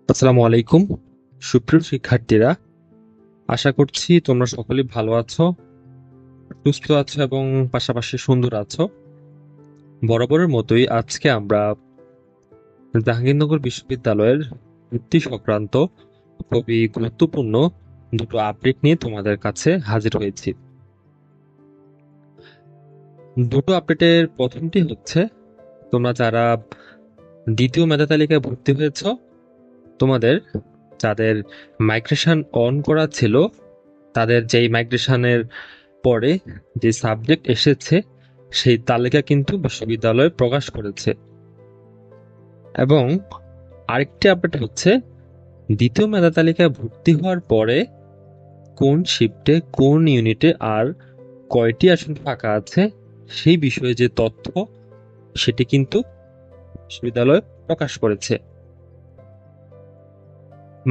আসসালামু আলাইকুম সুপ্রিয় শিক্ষার্থীরা, আশা করছি তোমরা সকলেই ভালো আছো, সুস্থ আছো এবং পাশাপাশি সুন্দর আছো। বরাবরের মতোই আজকে আমরা জাহাঙ্গীরনগর বিশ্ববিদ্যালয়ের ভর্তি সংক্রান্ত খুবই গুরুত্বপূর্ণ দুটো আপডেট নিয়ে তোমাদের কাছে হাজির হয়েছি। দুটো আপডেটের প্রথমটি হচ্ছে, তোমরা যারা দ্বিতীয় মেধা তালিকায় ভর্তি হয়েছ, তোমাদের যাদের মাইগ্রেশন অন করা ছিল, তাদের যেই মাইগ্রেশনের পরে যে সাবজেক্ট এসেছে সেই তালিকা কিন্তু বিশ্ববিদ্যালয় প্রকাশ করেছে। এবং আরেকটি আপডেট হচ্ছে, দ্বিতীয় মেধা তালিকায় ভর্তি হওয়ার পরে কোন শিফটে কোন ইউনিটে আর কয়টি আসন ফাঁকা আছে সেই বিষয়ে যে তথ্য, সেটি কিন্তু বিশ্ববিদ্যালয় প্রকাশ করেছে।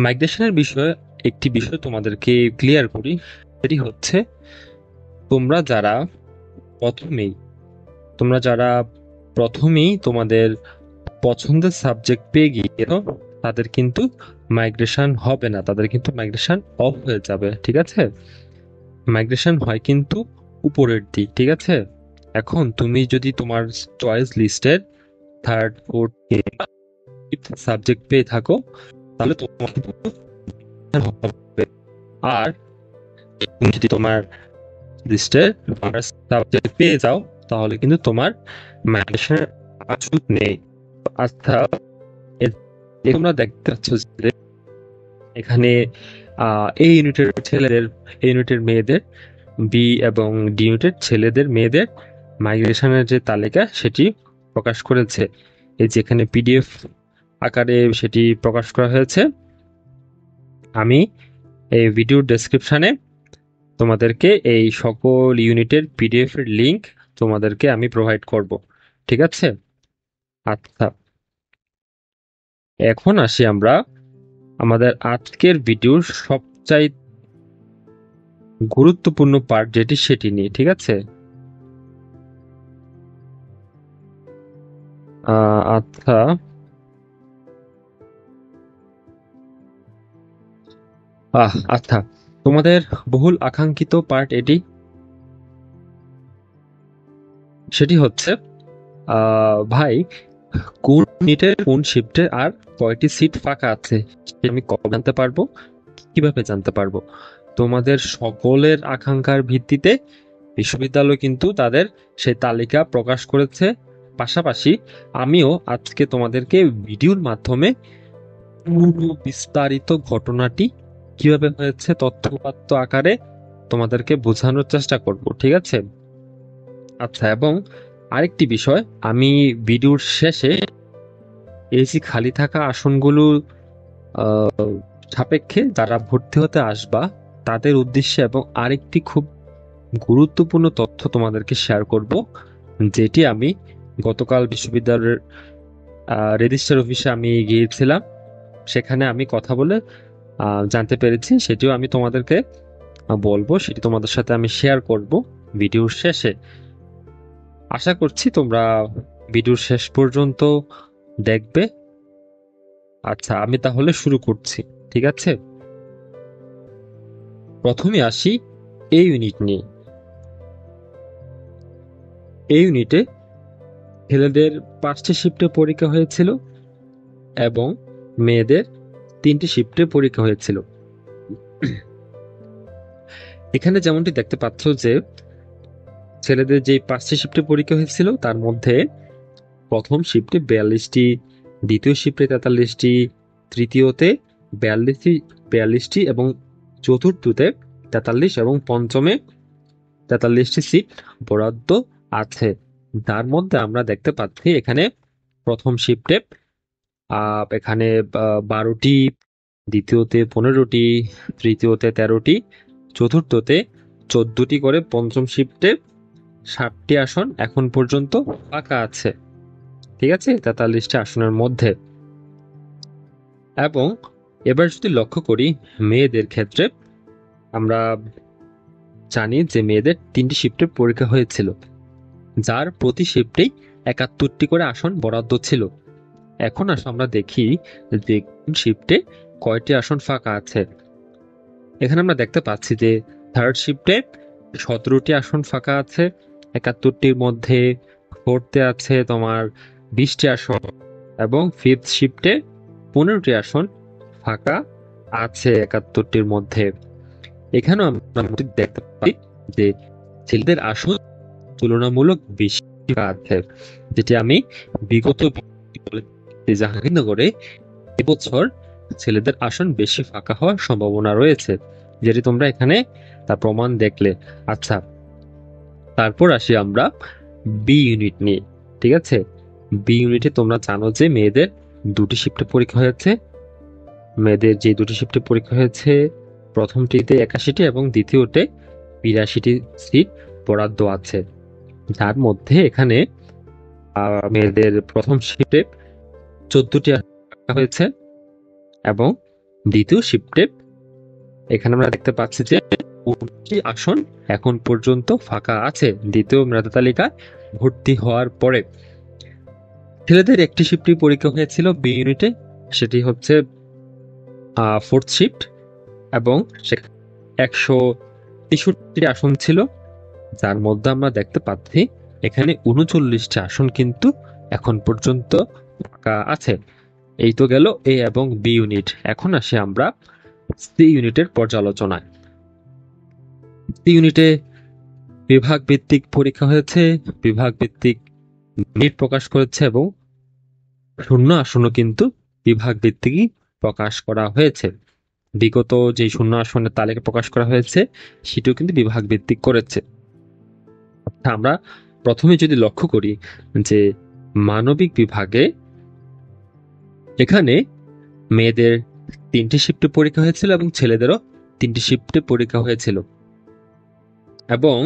মাইগ্রেশনের বিষয়ে একটি বিষয় তোমাদেরকে ক্লিয়ার করি, সেটি হচ্ছে তোমরা যারা প্রথমেই তোমরা যারা প্রথমেই তোমাদের পছন্দের সাবজেক্ট পেয়ে গিয়েছো, তাদের কিন্তু মাইগ্রেশন হবে না, তাদের কিন্তু মাইগ্রেশন অফ হয়ে যাবে। ঠিক আছে, মাইগ্রেশন হয় কিন্তু উপরের দিক। ঠিক আছে, এখন তুমি যদি তোমার চয়েস লিস্টের থার্ড ফোর্থ ফিফথ সাবজেক্ট পেয়ে থাকো, তাহলে তোমার কিন্তু হবে। আর তুমি যদি তোমার লিস্টের সাবজেক্ট পেয়ে যাও, তাহলে কিন্তু তোমার মাইগ্রেশনের সুযোগ নেই। আচ্ছা, তোমরা দেখতে পাচ্ছ যে এখানে এই ইউনিটের ছেলেদের, এই ইউনিটের মেয়েদের, বি এবং ডি ইউনিটের ছেলেদের মেয়েদের মাইগ্রেশনের যে তালিকা সেটি প্রকাশ করেছে। এই যে এখানে পিডিএফ আকারে সেটি প্রকাশ করা হয়েছে। আমি এই ভিডিওর ডেসক্রিপশনে তোমাদেরকে এই সকল ইউনিটের পিডিএফ এর লিংক তোমাদেরকে আমি প্রোভাইড করব। ঠিক আছে, আচ্ছা, এখন আসি আমরা আমাদের আজকের ভিডিওর সবচাই গুরুত্বপূর্ণ পার্ট যেটি, সেটি নিয়ে। ঠিক আছে, আচ্ছা, আচ্ছা, তোমাদের বহুল আকাঙ্ক্ষিত পার্ট এটি, সেটি হচ্ছে ভাই, কোন ইউনিটের কোন শিফটে আর কয়টি সিট ফাঁকা আছে সেটা আমি কবে জানতে পারবো, কিভাবে জানতে পারবো? তোমাদের সকলের আকাঙ্ক্ষার ভিত্তিতে বিশ্ববিদ্যালয় কিন্তু তাদের সেই তালিকা প্রকাশ করেছে। পাশাপাশি আমিও আজকে তোমাদেরকে ভিডিওর মাধ্যমে পুরো বিস্তারিত ঘটনাটি কিভাবে হয়েছে তথ্যপাত্য আকারে তোমাদেরকে বোঝানোর চেষ্টা করব। ঠিক আছে, আচ্ছা, এবং আরেকটি বিষয়, আমি ভিডিওর শেষে এই যে খালি থাকা আসনগুলো সাপেক্ষে যারা ভর্তি হতে আসবা তাদের উদ্দেশ্যে এবং আরেকটি খুব গুরুত্বপূর্ণ তথ্য তোমাদেরকে শেয়ার করব, যেটি আমি গতকাল বিশ্ববিদ্যালয়ের রেজিস্ট্রার অফিসে আমি গিয়েছিলাম, সেখানে আমি কথা বলে জানতে পেরেছি। সেটিও আমি তোমাদেরকে বলবো, সেটি তোমাদের সাথে আমি শেয়ার করব ভিডিওর শেষে। আশা করছি তোমরা ভিডিওর শেষ পর্যন্ত দেখবে। আচ্ছা, আমি তাহলে শুরু করছি। ঠিক আছে, প্রথমে আসি এই ইউনিট নিয়ে। এই ইউনিটে ছেলেদের 5টি শিফটে পরীক্ষা হয়েছিল এবং মেয়েদের 3টি শিফটে পরীক্ষা হয়েছিল। এখানে যেমনটি দেখতে পাচ্ছ যে ছেলেদের যে 5টি শিফটে পরীক্ষা হয়েছিল, তার মধ্যে প্রথম শিফটে 42টি, দ্বিতীয় শিফটে 43টি, তৃতীয়তে 42টি এবং চতুর্থতে 43 এবং পঞ্চমে 43টি সিট বরাদ্দ আছে। তার মধ্যে আমরা দেখতে পাচ্ছি এখানে প্রথম শিফটে এখানে 12টি, দ্বিতীয়তে 15টি, তৃতীয়তে 13টি, চতুর্থতে 14টি করে, পঞ্চম শিফটে 60টি আসন এখন পর্যন্ত ফাঁকা আছে। ঠিক আছে, 43টি আসনের মধ্যে। এবং এবার যদি লক্ষ্য করি মেয়েদের ক্ষেত্রে, আমরা জানি যে মেয়েদের 3টি শিফটে পরীক্ষা হয়েছিল, যার প্রতি শিফটেই 71টি করে আসন বরাদ্দ ছিল। এখন আমরা দেখি যে কোন শিফটে কয়টি আসন ফাঁকা আছে। এখানে আমরা দেখতে পাচ্ছি যে থার্ড শিফটে 17টি আসন ফাঁকা আছে, 71টির মধ্যে ফোর্থে আছে তোমার 20টি আসন, এবং ফিফথ শিফটে 15টি আসন ফাঁকা আছে 71টির মধ্যে। এখানেও আমরা দেখতে পাই যে ছেলেদের আসন তুলনামূলক বেশি আছে, যেটি আমি বিগত জাহাঙ্গীরনগরে এবছর ছেলেদের আসন বেশি ফাঁকা হওয়ার সম্ভাবনা রয়েছে, যেটি তোমরা এখানে তার প্রমাণ দেখলে। আচ্ছা, তারপর আসি আমরা বি ইউনিট নিয়ে। ঠিক আছে, বি ইউনিটে তোমরা জানো যে মেয়েদের দুটি শিফটে পরীক্ষা হয়েছে। মেয়েদের যে দুটি শিফটে পরীক্ষা হয়েছে, প্রথমটিতে 81টি এবং দ্বিতীয়তে 82টি সিট বরাদ্দ আছে, যার মধ্যে এখানে মেয়েদের প্রথম শিফটে 14টি হয়েছে এবং দ্বিতীয় শিফটে এখানে আমরা দেখতে পাচ্ছি যে 19টি আসন এখন পর্যন্ত ফাঁকা আছে দ্বিতীয় মেধা তালিকায় ভর্তি হওয়ার পরে। ছেলেদের একটি শিফটে পরীক্ষা হয়েছিল বি ইউনিটে, সেটি হচ্ছে ফোর্থ শিফট, এবং 163টি আসন ছিল, যার মধ্যে আমরা দেখতে পাচ্ছি এখানে 39টি আসন কিন্তু এখন পর্যন্ত ফাঁকা আছে। এই তো গেল এ এবং বি ইউনিট। এখন আসি আমরা সি ইউনিটের পর্যালোচনায়। সি ইউনিটে বিভাগ ভিত্তিক পরীক্ষা হয়েছে, বিভাগ ভিত্তিক নিট প্রকাশ করেছে এবং শূন্য আসনও কিন্তু বিভাগ ভিত্তিকই প্রকাশ করা হয়েছে। বিগত যে শূন্য আসনের তালিকা প্রকাশ করা হয়েছে সেটিও কিন্তু বিভাগ ভিত্তিক করেছে। আমরা প্রথমে যদি লক্ষ্য করি যে মানবিক বিভাগে এখানে মেয়েদের 3টি শিফটে পরীক্ষা হয়েছিল এবং ছেলেদেরও 3টি শিফটে পরীক্ষা হয়েছিল, এবং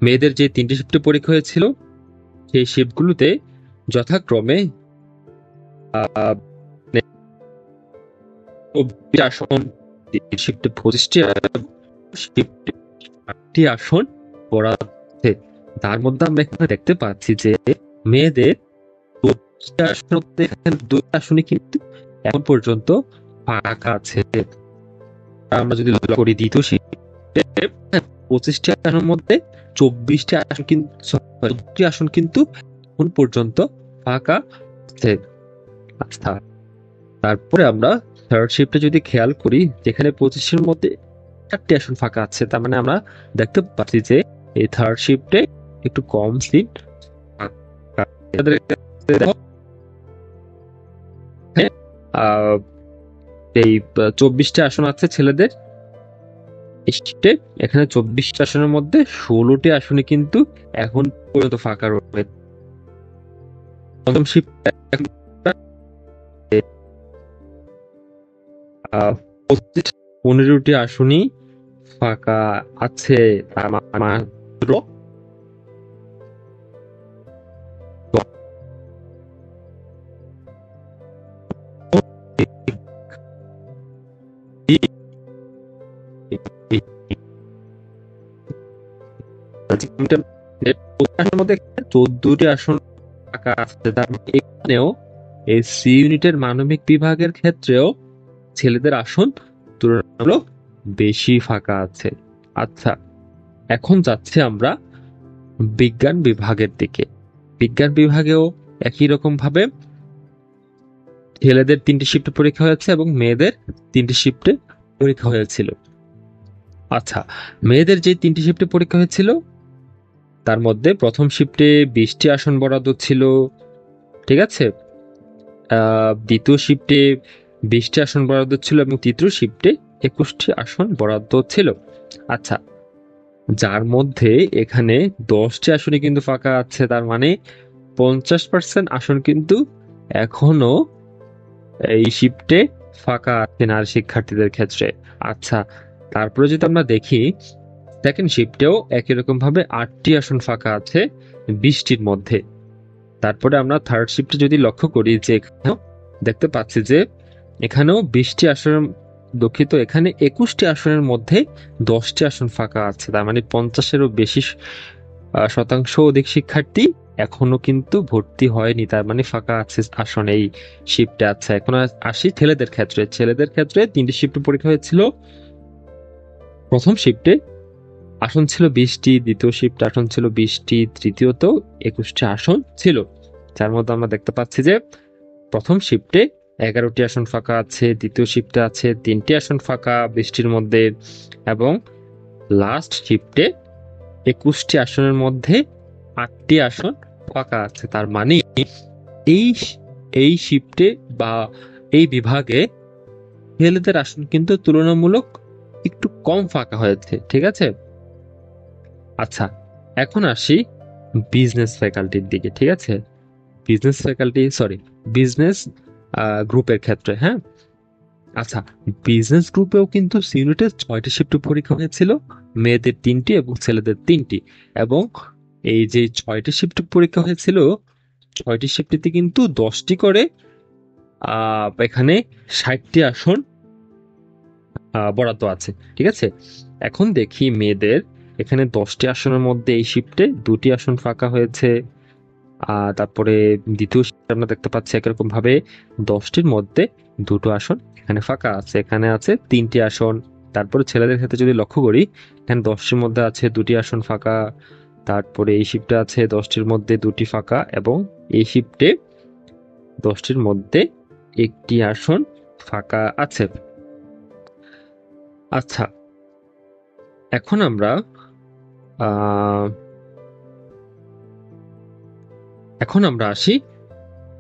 মেয়েদের যে 3টি শিফটে পরীক্ষা হয়েছিল সেই শিফটগুলোতে যথাক্রমে আসন, শিফটে 25টি আসন বরাদ্দ আছে। তার মধ্যে আমরা এখানে দেখতে পাচ্ছি যে মেয়েদের 2টি আসনে কিন্তু এখন পর্যন্ত ফাঁকা আছে। আমরা যদি লক্ষ্য করি দ্বিতীয় শিফটে 25টি আসনের মধ্যে 24টি আসন কিন্তু এখন পর্যন্ত ফাঁকা আছে। আচ্ছা, তারপরে আমরা থার্ড শিফটে যদি খেয়াল করি, যেখানে 25-এর মধ্যে 4টি আসন ফাঁকা আছে, তার মানে আমরা দেখতে পাচ্ছি যে এই থার্ড শিফটে একটু কম সিট এই 24টি আসন আছে ছেলেদের শিফটে। এখানে 24টি আসনের মধ্যে 16টি আসনে কিন্তু এখন পর্যন্ত ফাঁকা রয়েছে। প্রথম শিফটে 15টি আসনই ফাঁকা আছে। মধ্যে 14টি আসন ফাঁকা আছে, তার মানে এখানেও এই সি ইউনিটের মানবিক বিভাগের ক্ষেত্রেও ছেলেদের আসন তুলনামূলক বেশি ফাঁকা আছে। আচ্ছা, এখন যাচ্ছি আমরা বিজ্ঞান বিভাগের দিকে। বিজ্ঞান বিভাগেও একই রকম ভাবে ছেলেদের 3টি শিফটে পরীক্ষা হয়েছে এবং মেয়েদের 3টি শিফটে পরীক্ষা হয়েছিল। আচ্ছা, মেয়েদের যে 3টি শিফটে পরীক্ষা হয়েছিল তার মধ্যে প্রথম শিফটে 20টি আসন বরাদ্দ ছিল, ঠিক আছে। দ্বিতীয় শিফটে 20টি আসন বরাদ্দ ছিল এবং তৃতীয় শিফটে 21টি আসন বরাদ্দ ছিল। আচ্ছা, যার মধ্যে এখানে 10টি আসনে কিন্তু ফাঁকা আছে, তার মানে 50% আসন কিন্তু এখনো এই শিফটে ফাঁকা আছে নারী শিক্ষার্থীদের ক্ষেত্রে। আচ্ছা, তারপরে যদি আমরা দেখি সেকেন্ড শিফটেও একই রকম ভাবে 8টি আসন ফাঁকা আছে 20টির মধ্যে। তারপরে আমরা থার্ড শিফটে যদি লক্ষ্য করি যে এখানেও দেখতে পাচ্ছি যে এখানেও 20টি আসন, দুঃখিত, এখানে 21টি আসনের মধ্যে 10টি আসন ফাঁকা আছে, তার মানে 50-এরও বেশি শতাংশ অধিক শিক্ষার্থী এখনো কিন্তু ভর্তি হয়নি, তার মানে ফাঁকা আছে আসন এই শিফটে। আচ্ছা, এখন আসি ছেলেদের ক্ষেত্রে। ছেলেদের ক্ষেত্রে 3টি শিফটে পরীক্ষা হয়েছিল। প্রথম শিফটে আসন ছিল 20টি, দ্বিতীয় শিফট আসন ছিল 20টি, তৃতীয়তেও 21টি আসন ছিল। যার মধ্যে আমরা দেখতে পাচ্ছি যে প্রথম শিফটে 11টি আসন ফাঁকা আছে, দ্বিতীয় শিফটে আছে 3টি আসন ফাঁকা 20টির মধ্যে, এবং লাস্ট শিফটে 21টি আসনের মধ্যে 8টি আসন ফাঁকা আছে। তার মানে এই এই শিফটে বা এই বিভাগে ছেলেদের আসন কিন্তু তুলনামূলক একটু কম ফাঁকা হয়েছে, ঠিক আছে। আচ্ছা, এখন আসি বিজনেস ফ্যাকাল্টির দিকে, ঠিক আছে। বিজনেস ফ্যাকাল্টি, সরি, বিজনেস গ্রুপের ক্ষেত্রে, হ্যাঁ। আচ্ছা, বিজনেস গ্রুপেও কিন্তু সিউনিটের 6টি শিফট পরীক্ষা হয়েছিল, মেয়েদের 3টি এবং ছেলেদের 3টি। এবং এই যে 6টি শিফট পরীক্ষা হয়েছিল, 6টি শিফটিতে কিন্তু 10টি করে এখানে 60টি আসন বরাদ্দ আছে, ঠিক আছে। এখন দেখি মেয়েদের এখানে 10টি আসনের মধ্যে এই শিফটে 2টি আসন ফাঁকা হয়েছে। তারপরে দ্বিতীয় শিফটে আমরা দেখতে পাচ্ছি একরকম ভাবে 10টির মধ্যে 2টো আসন এখানে ফাঁকা আছে, এখানে আছে 3টি আসন। তারপরে ছেলেদের ক্ষেত্রে যদি লক্ষ্য করি, এখানে 10টির মধ্যে আছে 2টি আসন ফাঁকা। তারপরে এই শিফটে আছে 10টির মধ্যে 2টি ফাঁকা, এবং এই শিফটে 10টির মধ্যে 1টি আসন ফাঁকা আছে। আচ্ছা, এখন আমরা আসি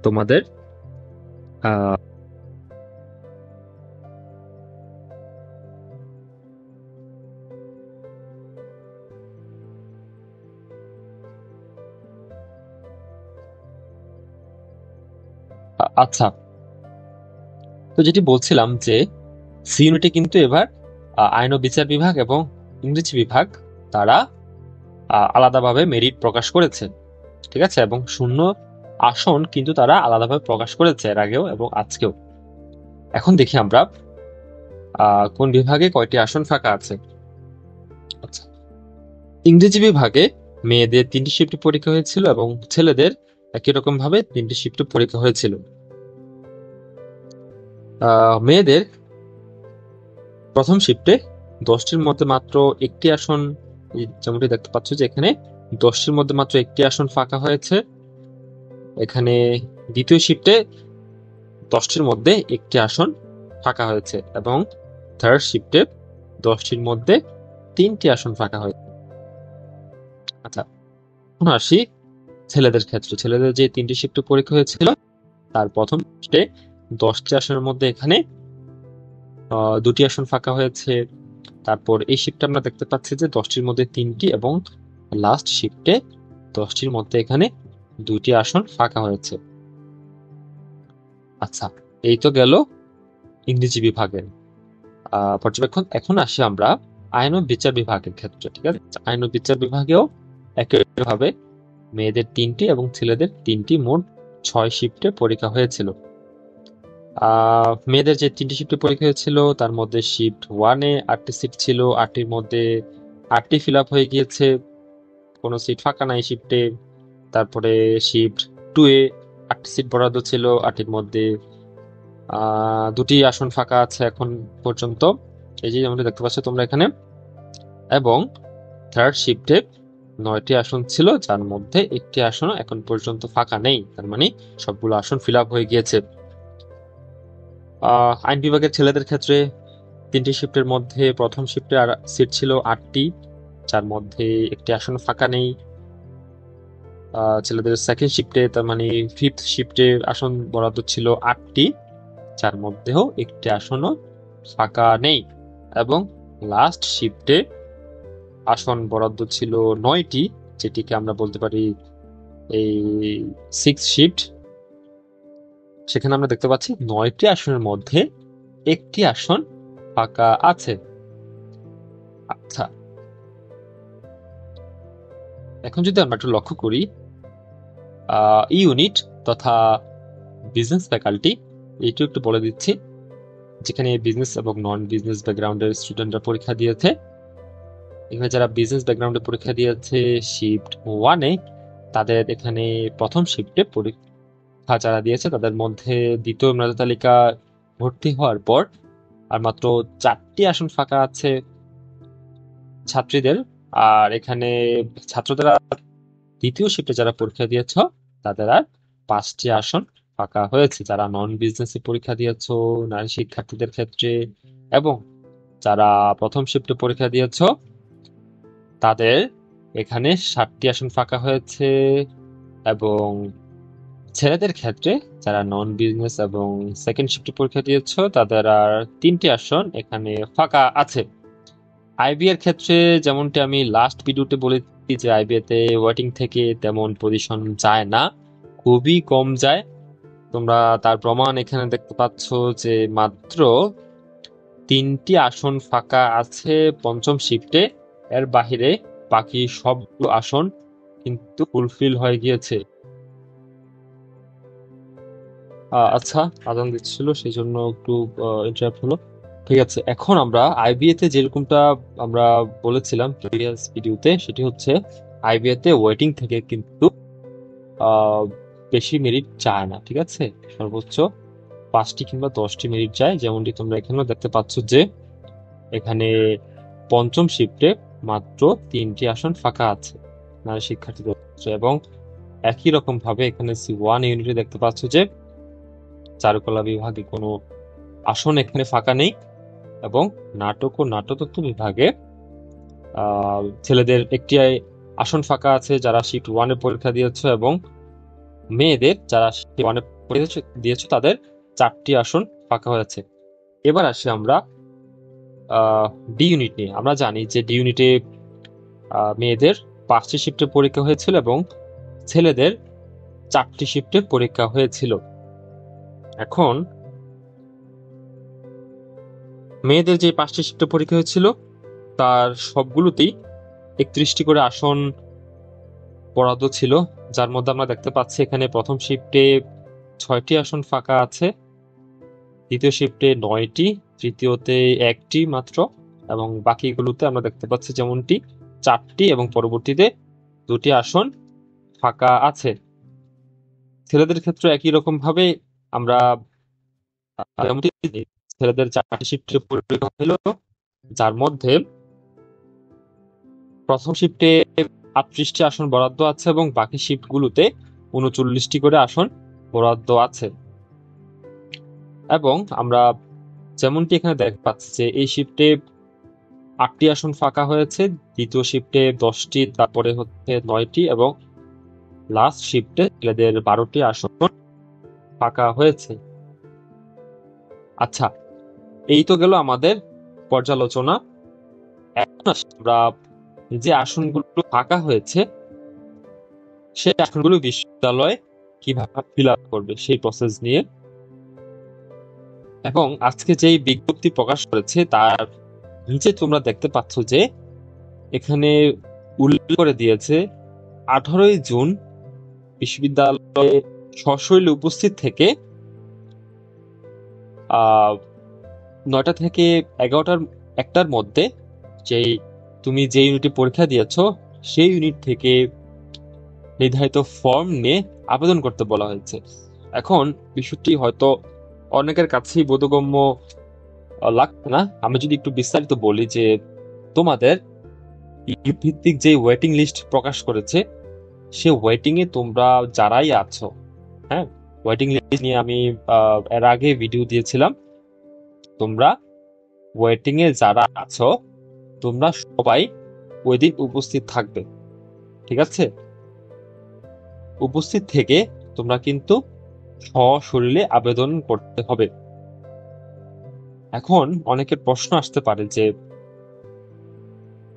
তোমাদের আহ, আচ্ছা, তো যেটি বলছিলাম যে সি ইউনিটে কিন্তু এবার আইন ও বিচার বিভাগ এবং ইংরেজি বিভাগ তারা আলাদাভাবে মেরিট প্রকাশ করেছে, ঠিক আছে। এবং শূন্য আসন কিন্তু তারা আলাদাভাবে প্রকাশ করেছে এর আগেও এবং আজকেও। এখন দেখি আমরা কোন বিভাগে কয়টি আসন ফাঁকা আছে। আচ্ছা, ইংরেজি বিভাগে মেয়েদের 3টি শিফট পরীক্ষা হয়েছিল এবং ছেলেদের একই রকম ভাবে 3টি শিফট পরীক্ষা হয়েছিল। মেয়েদের প্রথম শিফটে 10টির মধ্যে মাত্র একটি আসন, যেমনটি দেখতে পাচ্ছ যে এখানে 10টির মধ্যে মাত্র একটি আসন ফাঁকা হয়েছে। এখানে দ্বিতীয় শিফটে 10টির মধ্যে একটি আসন ফাঁকা হয়েছে, এবং থার্ড শিফটে 10টির মধ্যে 3টি আসন ফাঁকা হয়েছে। আচ্ছা, এখন আসি ছেলেদের ক্ষেত্রে। ছেলেদের যে 3টি শিফট পরীক্ষা হয়েছিল, তার প্রথম শিফটে 10টি আসনের মধ্যে এখানে 2টি আসন ফাঁকা হয়েছে। তারপর এই শিফটে আমরা দেখতে পাচ্ছি যে 10টির মধ্যে 3টি, এবং লাস্ট শিফটে 10টির মধ্যে এখানে 2টি আসন ফাঁকা হয়েছে। আচ্ছা, এই তো গেল ইংরেজি বিভাগের পর্যবেক্ষণ। এখন আসি আমরা আইন ও বিচার বিভাগের ক্ষেত্রে, ঠিক আছে। আইন ও বিচার বিভাগেও একইভাবে মেয়েদের 3টি এবং ছেলেদের 3টি, মোট 6 শিফটে পরীক্ষা হয়েছিল। মেয়েদের যে 3টি শিফটে পরীক্ষা হয়েছিল, তার মধ্যে শিফট 1-এ 8টি সিট ছিল, 8টির মধ্যে 8টি ফিল আপ হয়ে গিয়েছে, কোনো সিট ফাঁকা নাই শিফটে। তারপরে শিফট 2-এ 8টি সিট বরাদ্দ ছিল, 8টির মধ্যে 2টি আসন ফাঁকা আছে এখন পর্যন্ত, এই যে যেমন দেখতে পাচ্ছ তোমরা এখানে। এবং থার্ড শিফটে 9টি আসন ছিল, যার মধ্যে একটি আসন এখন পর্যন্ত ফাঁকা নেই, তার মানে সবগুলো আসন ফিল আপ হয়ে গিয়েছে। আইন বিভাগের ছেলেদের ক্ষেত্রে 3টি শিফটের মধ্যে প্রথম শিফটে সিট ছিল 8টি, যার মধ্যে একটি আসন ফাঁকা নেই। ছেলেদের সেকেন্ড শিফটে, তার মানে ফিফথ শিফটে আসন বরাদ্দ ছিল 8টি, যার মধ্যেও একটি আসনও ফাঁকা নেই। এবং লাস্ট শিফটে আসন বরাদ্দ ছিল 9টি, যেটিকে আমরা বলতে পারি এই সিক্স শিফট। সেখানে আমরা দেখতে পাচ্ছি 9টি আসনের মধ্যে একটি আসন ফাঁকা আছে। আচ্ছা, এখন যদি আমরা একটু লক্ষ্য করি ইউনিট তথা বিজনেস ফ্যাকাল্টি, এইটু একটু বলে দিচ্ছি। যেখানে বিজনেস এবং নন বিজনেস ব্যাকগ্রাউন্ডের স্টুডেন্টরা পরীক্ষা দিয়েছে। এখানে যারা বিজনেস ব্যাকগ্রাউন্ডে পরীক্ষা দিয়েছে শিফট 1-এ, তাদের এখানে প্রথম শিফটে পরীক্ষা যারা দিয়েছে তাদের মধ্যে দ্বিতীয় মেধা তালিকা ভর্তি হওয়ার পর আর মাত্র 4টি আসন ফাঁকা আছে ছাত্রীদের। আর এখানে ছাত্রদের দ্বিতীয় শিফটে যারা পরীক্ষা দিয়েছ তাদের আর 5টি আসন ফাঁকা হয়েছে। যারা নন বিজনেসে পরীক্ষা দিয়েছ নারী শিক্ষার্থীদের ক্ষেত্রে, এবং যারা প্রথম শিফটে পরীক্ষা দিয়েছ তাদের এখানে 7টি আসন ফাঁকা হয়েছে। এবং ছেলেদের ক্ষেত্রে যারা নন বিজনেস এবং সেকেন্ড শিফটে পরীক্ষা দিয়েছ তাদের আর 3টি আসন এখানে ফাঁকা আছে। আইবি এর ক্ষেত্রে যেমনটি আমি লাস্ট ভিডিওতে বলেছি যে আইবি তে ওয়েটিং থেকে তেমন পজিশন যায় না, খুবই কম যায়। তোমরা তার প্রমাণ এখানে দেখতে পাচ্ছ যে মাত্র 3টি আসন ফাঁকা আছে পঞ্চম শিফটে। এর বাহিরে বাকি সবগুলো আসন কিন্তু ফুলফিল হয়ে গিয়েছে। আচ্ছা, আজান দিচ্ছিল সেই জন্য একটু ইন্টারাপ্ট হলো। ঠিক আছে, এখন আমরা আইবিএ তে যেরকমটা আমরা বলেছিলাম প্রিভিয়াস ভিডিওতে, সেটি হচ্ছে আইবিএ তে ওয়েটিং থেকে কিন্তু বেশি মেরিট চায় না। ঠিক আছে, সর্বোচ্চ 5টি কিংবা 10টি মেরিট চায়। যেমনটি তোমরা এখানেও দেখতে পাচ্ছ যে এখানে পঞ্চম শিফটে মাত্র 3টি আসন ফাঁকা আছে নারী শিক্ষার্থীদের ক্ষেত্রে। এবং একই রকম ভাবে এখানে C1 ইউনিটে দেখতে পাচ্ছ যে চারুকলা বিভাগে কোনো আসন এখানে ফাঁকা নেই। এবং নাটক ও নাট্যতত্ত্ব বিভাগে ছেলেদের একটি আসন ফাঁকা আছে যারা শিফট 1-এ পরীক্ষা দিয়েছে, এবং মেয়েদের যারা শিফট 1-এ পরীক্ষা দিয়েছে তাদের 4টি আসন ফাঁকা হয়েছে। এবার আসি আমরা ডি ইউনিট নিয়ে। আমরা জানি যে ডি ইউনিটে মেয়েদের 5টি শিফটে পরীক্ষা হয়েছিল এবং ছেলেদের 4টি শিফটে পরীক্ষা হয়েছিল। এখন মেয়েদের যে 5টি শিফটে পরীক্ষা হয়েছিল তার সবগুলোতেই 31টি করে আসন বরাদ্দ ছিল, যার মধ্যে আমরা দেখতে পাচ্ছি এখানে প্রথম শিফটে 6টি আসন ফাঁকা আছে, দ্বিতীয় শিফটে 9টি, তৃতীয়তে 1টি মাত্র, এবং বাকিগুলোতে আমরা দেখতে পাচ্ছি যেমনটি 4টি এবং পরবর্তীতে 2টি আসন ফাঁকা আছে। ছেলেদের ক্ষেত্রে একই রকম ভাবে আমরা ছেলেদের 4টি শিফটে পরীক্ষা হলো, যার মধ্যে প্রথম শিফটে 38টি আসন বরাদ্দ আছে এবং বাকি শিফটগুলোতে 39টি করে আসন বরাদ্দ আছে। এবং আমরা যেমনটি এখানে দেখতে পাচ্ছি যে এই শিফটে 8টি আসন ফাঁকা হয়েছে, দ্বিতীয় শিফটে 10টি, তারপরে হচ্ছে 9টি, এবং লাস্ট শিফটে ছেলেদের 12টি আসন ফাঁকা হয়েছে। আচ্ছা, এই তো গেল আমাদের পর্যালোচনা। এখন আমরা যে আসনগুলো ফাঁকা হয়েছে সেই আসনগুলো বিশ্ববিদ্যালয় কিভাবে ফিল আপ করবে সেই প্রসেস নিয়ে। এবং আজকে যেই বিজ্ঞপ্তি প্রকাশ করেছে তার নিচে তোমরা দেখতে পাচ্ছ যে এখানে উল্লেখ করে দিয়েছে 18ই জুন বিশ্ববিদ্যালয়ে সশরীরে উপস্থিত থেকে 9টা থেকে 11টার একটার মধ্যে তুমি যে ইউনিটে পরীক্ষা দিয়েছ সেই ইউনিট থেকে নির্ধারিত ফর্ম নিয়ে আবেদন করতে বলা হয়েছে। এখন বিষয়টি হয়তো অনেকের কাছেই বোধগম্য লাগছে না। আমি যদি একটু বিস্তারিত বলি যে তোমাদের ভিত্তিক যে ওয়েটিং লিস্ট প্রকাশ করেছে সে ওয়েটিং এ তোমরা যারাই আছো, হ্যাঁ, ওয়েটিং লিস্ট নিয়ে আমি এর আগে ভিডিও দিয়েছিলাম। তোমরা ওয়েটিং এ যারা আছো তোমরা সবাই ওই দিন উপস্থিত থাকবে। ঠিক আছে, উপস্থিত থেকে তোমরা কিন্তু সশরীরে আবেদন করতে হবে। এখন অনেকের প্রশ্ন আসতে পারে যে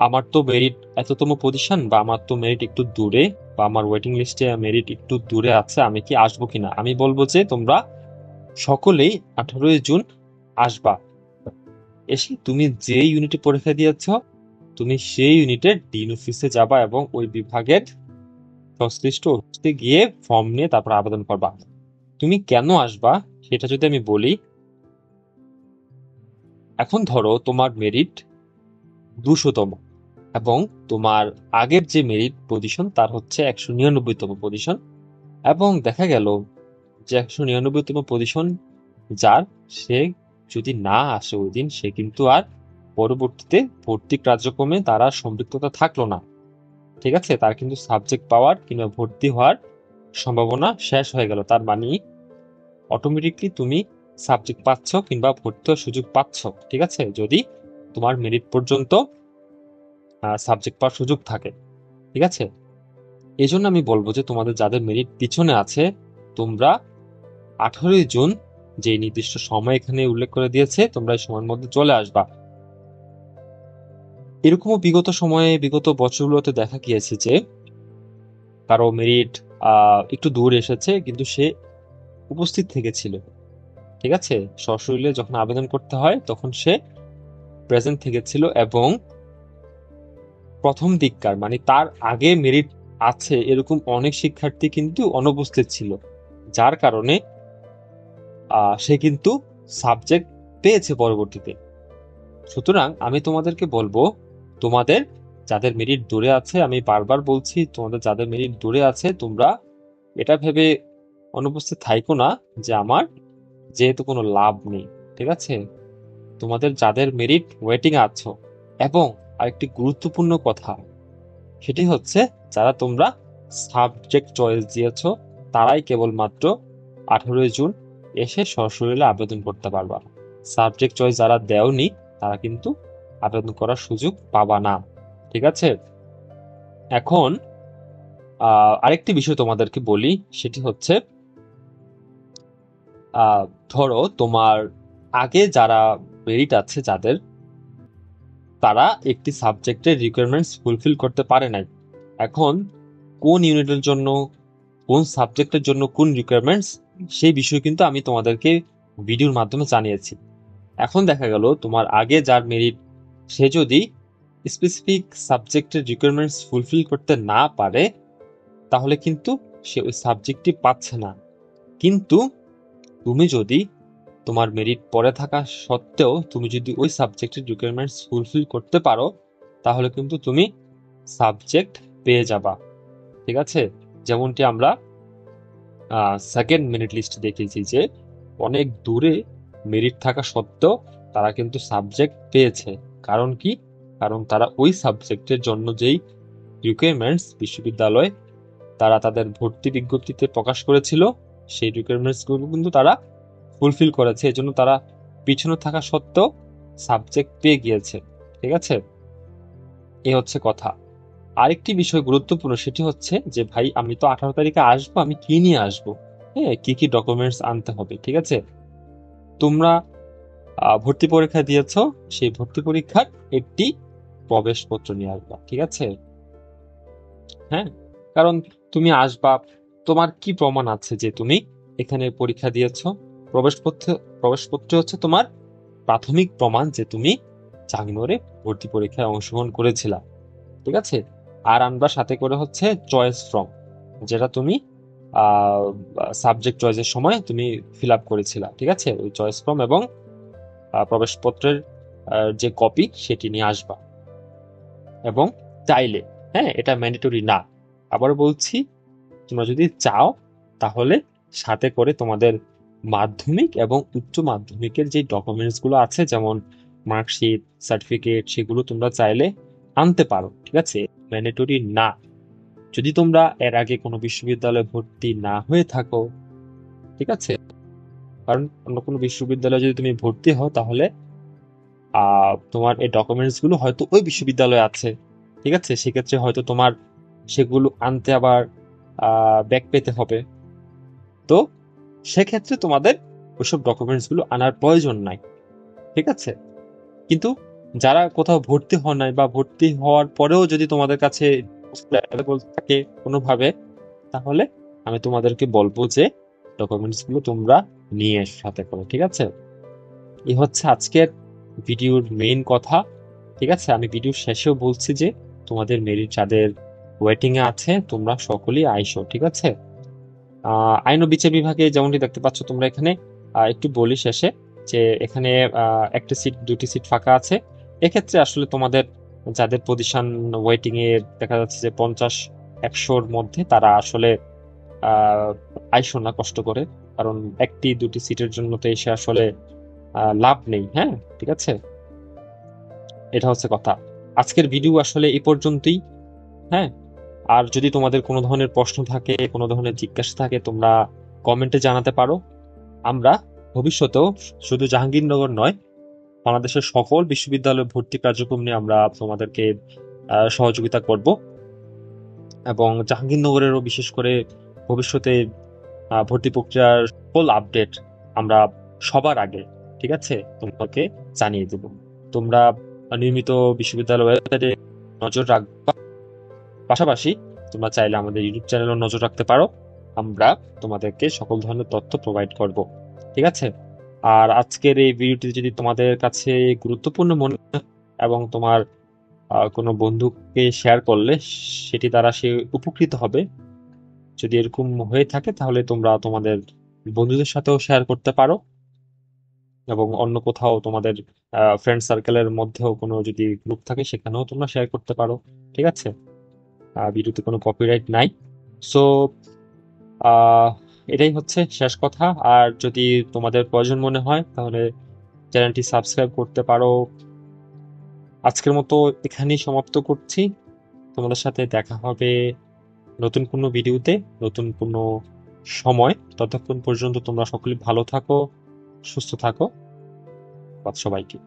আমার তো মেরিট এততম পজিশন, বা আমার তো মেরিট একটু দূরে, বা আমার ওয়েটিং লিস্টে মেরিট একটু দূরে আছে, আমি কি আসবো কিনা। আমি বলবো যে তোমরা সকলেই 18ই জুন আসবা। এসে তুমি যে ইউনিটে পরীক্ষা দিয়েছ তুমি সেই ইউনিটের ডিন অফিসে যাবা এবং ওই বিভাগের সংশ্লিষ্ট অফিসে গিয়ে ফর্ম নিয়ে তারপর আবেদন করবা। তুমি কেন আসবা সেটা যদি আমি বলি, এখন ধরো তোমার মেরিট 200তম, এবং তোমার আগের যে মেরিট পজিশন তার হচ্ছে 199তম পজিশন, এবং দেখা গেল যে 199তম পজিশন যার, সে যদি না আসে ওই দিন, সে কিন্তু আর পরবর্তীতে ভর্তি কার্যক্রমে তার আর সম্পৃক্ততা থাকলো না। ঠিক আছে, তার কিন্তু সাবজেক্ট পাওয়ার কিংবা ভর্তি হওয়ার সম্ভাবনা শেষ হয়ে গেল। তার মানে অটোমেটিকলি তুমি সাবজেক্ট পাচ্ছ কিংবা ভর্তি হওয়ার সুযোগ পাচ্ছ, ঠিক আছে, যদি তোমার মেরিট পর্যন্ত সাবজেক্ট পাওয়ার সুযোগ থাকে। ঠিক আছে, এই জন্য আমি বলবো যে তোমাদের যাদের মেরিট পিছনে আছে, তোমরা 18ই জুন যে নির্দিষ্ট সময় এখানে উল্লেখ করে দিয়েছে, তোমরা এই সময়ের মধ্যে চলে আসবা। এরকমও বিগত সময়ে, বিগত বছরগুলোতে দেখা গিয়েছে যে কারো মেরিট একটু দূর এসেছে কিন্তু সে উপস্থিত থেকেছিল। ঠিক আছে, সশরীরে যখন আবেদন করতে হয় তখন সে প্রেজেন্ট থেকেছিল, এবং প্রথম দিককার মানে তার আগে মেরিট আছে এরকম অনেক শিক্ষার্থী কিন্তু অনুপস্থিত ছিল, যার কারণে সে কিন্তু সাবজেক্ট পেয়েছে পরবর্তীতে। সুতরাং আমি তোমাদেরকে বলবো, তোমাদের যাদের মেরিট দূরে আছে, আমি বারবার বলছি, তোমাদের যাদের মেরিট দূরে আছে তোমরা এটা ভেবে অনুপস্থিত থাইকো না যে আমার যেহেতু কোনো লাভ নেই। ঠিক আছে, তোমাদের যাদের মেরিট ওয়েটিং আছো, এবং আরেকটি গুরুত্বপূর্ণ কথা সেটি হচ্ছে যারা তোমরা সাবজেক্ট চয়েস দিয়েছো তারাই কেবলমাত্র 18ই জুন এসে সশরীরে আবেদন করতে পারবা। সাবজেক্ট চয়েস যারা দেওনি তারা কিন্তু আবেদন করার সুযোগ পাবা না। ঠিক আছে, এখন আরেকটি বিষয় তোমাদেরকে বলি, সেটি হচ্ছে ধরো তোমার আগে যারা মেরিট আছে যাদের, তারা একটি সাবজেক্টের রিকোয়ারমেন্টস ফুলফিল করতে পারে নাই। এখন কোন ইউনিটের জন্য, কোন সাবজেক্টের জন্য কোন রিকোয়ারমেন্টস, সেই বিষয় কিন্তু আমি তোমাদেরকে ভিডিওর মাধ্যমে জানিয়েছি। এখন দেখা গেল তোমার আগে যার মেরিট, সে যদি স্পেসিফিক সাবজেক্টের রিকোয়ারমেন্টস ফুলফিল করতে না পারে তাহলে কিন্তু সে ওই সাবজেক্টটি পাচ্ছে না। কিন্তু তুমি যদি তোমার মেরিট পরে থাকা সত্ত্বেও তুমি যদি ওই সাবজেক্টের রিকোয়ারমেন্টস ফুলফিল করতে পারো তাহলে কিন্তু তুমি সাবজেক্ট পেয়ে যাবা। ঠিক আছে, যেমনটি আমরা সেকেন্ড মেরিট লিস্ট দেখেছি যে অনেক দূরে মেরিট থাকা সত্ত্বেও তারা কিন্তু সাবজেক্ট পেয়েছে। কারণ কি? কারণ তারা ওই সাবজেক্টের জন্য যেই রিকোয়ারমেন্টস বিশ্ববিদ্যালয় তারা তাদের ভর্তি বিজ্ঞপ্তিতে প্রকাশ করেছিল, সেই রিকোয়ারমেন্টস গুলো কিন্তু তারা ফুলফিল করেছে, এজন্য তারা পিছনে থাকা সত্ত্বেও সাবজেক্ট পেয়ে গিয়েছে। ঠিক আছে, এই হচ্ছে কথা। আরেকটি বিষয় গুরুত্বপূর্ণ, সেটি হচ্ছে যে ভাই আমি তো 18 তারিখে আসবো, আমি কি নিয়ে আসবো, হ্যাঁ, কি কি ডকুমেন্টস আনতে হবে। ঠিক আছে, তোমরা ভর্তি পরীক্ষা দিয়েছো, সেই ভর্তি পরীক্ষার একটি প্রবেশপত্র নিয়ে আসবা। ঠিক আছে, হ্যাঁ, কারণ তুমি আসবা, তোমার কি প্রমাণ আছে যে তুমি এখানে পরীক্ষা দিয়েছো? প্রবেশপত্র, প্রবেশপত্র হচ্ছে তোমার প্রাথমিক প্রমাণ যে তুমি জানুয়ারি ভর্তি পরীক্ষায় অংশগ্রহণ করেছিলা। ঠিক আছে, আর আনবা সাথে করে হচ্ছে চয়েস ফর্ম, যেটা তুমি সাবজেক্ট চয়েসের সময় তুমি ফিল আপ করেছিলা। ঠিক আছে, ওই চয়েস ফর্ম এবং প্রবেশপত্রের যে কপি সেটি নিয়ে আসবা। এবং চাইলে, হ্যাঁ, এটা ম্যান্ডেটরি না, আবার বলছি, তোমরা যদি চাও তাহলে সাথে করে তোমাদের মাধ্যমিক এবং উচ্চ মাধ্যমিকের যে ডকুমেন্টস গুলো আছে, যেমন মার্কশিট, সার্টিফিকেট, সেগুলো তোমরা চাইলে আনতে পারো। ঠিক আছে, ম্যান্ডেটরি না। যদি তোমরা এর আগে কোনো বিশ্ববিদ্যালয়ে ভর্তি না হয়ে থাকো, ঠিক আছে, কারণ অন্য কোনো বিশ্ববিদ্যালয়ে যদি তুমি ভর্তি হও তাহলে তোমার এই ডকুমেন্টস গুলো হয়তো ওই বিশ্ববিদ্যালয়ে আছে। ঠিক আছে, সেক্ষেত্রে হয়তো তোমার সেগুলো আনতে আবার ব্যাক পেতে হবে। তো সেক্ষেত্রে তোমাদের ওইসব ডকুমেন্টস গুলো আনার প্রয়োজন নাই। ঠিক আছে, কিন্তু যারা কোথাও ভর্তি হন নাই বা ভর্তি হওয়ার পরেও যদি তোমাদের কাছে অ্যাভেলেবল থাকে কোনোভাবে, তাহলে আমি তোমাদেরকে বলবো যে ডকুমেন্টস গুলো তোমরা নিয়ে এসো সাথে করে। ঠিক আছে, এই হচ্ছে আজকের ভিডিওর মেইন কথা। ঠিক আছে, আমি ভিডিওর শেষেও বলছি যে তোমাদের মেরিট যাদের ওয়েটিং এ আছে তোমরা সকলেই আইসো। ঠিক আছে, আইন ও বিচার বিভাগে যেমনটি দেখতে পাচ্ছ তোমরা এখানে, একটু বলি শেষে যে এখানে একটা সিট, দুটি সিট ফাঁকা আছে। এক্ষেত্রে আসলে তোমাদের যাদের পজিশন ওয়েটিং এ দেখা যাচ্ছে যে 50-100-র মধ্যে, তারা আসলে আইসো না কষ্ট করে, কারণ একটি দুটি সিটের জন্য তো এসে আসলে লাভ নেই। হ্যাঁ, ঠিক আছে, এটা হচ্ছে কথা। আজকের ভিডিও আসলে এই পর্যন্তই। হ্যাঁ, আর যদি তোমাদের কোনো ধরনের প্রশ্ন থাকে, কোনো ধরনের জিজ্ঞাসা থাকে, তোমরা কমেন্টে জানাতে পারো। আমরা ভবিষ্যতেও শুধু জাহাঙ্গীরনগর নয়, বাংলাদেশের সকল বিশ্ববিদ্যালয় ভর্তি কার্যক্রম নিয়ে আমরা তোমাদেরকে সহযোগিতা করব, এবং জাহাঙ্গীরনগরেরও বিশেষ করে ভবিষ্যতে ভর্তি প্রক্রিয়ার ফুল আপডেট আমরা সবার আগে, ঠিক আছে, তোমাকে জানিয়ে দেব। তোমরা নিয়মিত বিশ্ববিদ্যালয় ওয়েবসাইটে নজর রাখবা, পাশাপাশি তোমরা চাইলে আমাদের ইউটিউব চ্যানেলও নজর রাখতে পারো। আমরা তোমাদেরকে সকল ধরনের তথ্য প্রোভাইড করব, ঠিক আছে। আর আজকের এই ভিডিওটি যদি তোমাদের কাছে গুরুত্বপূর্ণ মনে হয় এবং তোমার কোনো বন্ধুকে শেয়ার করলে সেটি দ্বারা সে উপকৃত হবে, যদি এরকম হয়ে থাকে তাহলে তোমরা তোমাদের বন্ধুদের সাথেও শেয়ার করতে পারো, এবং অন্য কোথাও তোমাদের ফ্রেন্ড সার্কেলের মধ্যেও কোনো যদি গ্রুপ থাকে সেখানেও তোমরা শেয়ার করতে পারো, ঠিক আছে। ভিডিওতে কোনো কপিরাইট নাই। সো এটাই হচ্ছে শেষ কথা। আর যদি তোমাদের প্রয়োজন মনে হয় তাহলে চ্যানেলটি সাবস্ক্রাইব করতে পারো। আজকের মতো এখানেই সমাপ্ত করছি। তোমাদের সাথে দেখা হবে নতুন কোনো ভিডিওতে, নতুন কোনো সময়। ততক্ষণ পর্যন্ত তোমরা সকলে ভালো থাকো, সুস্থ থাকো। সবাইকে।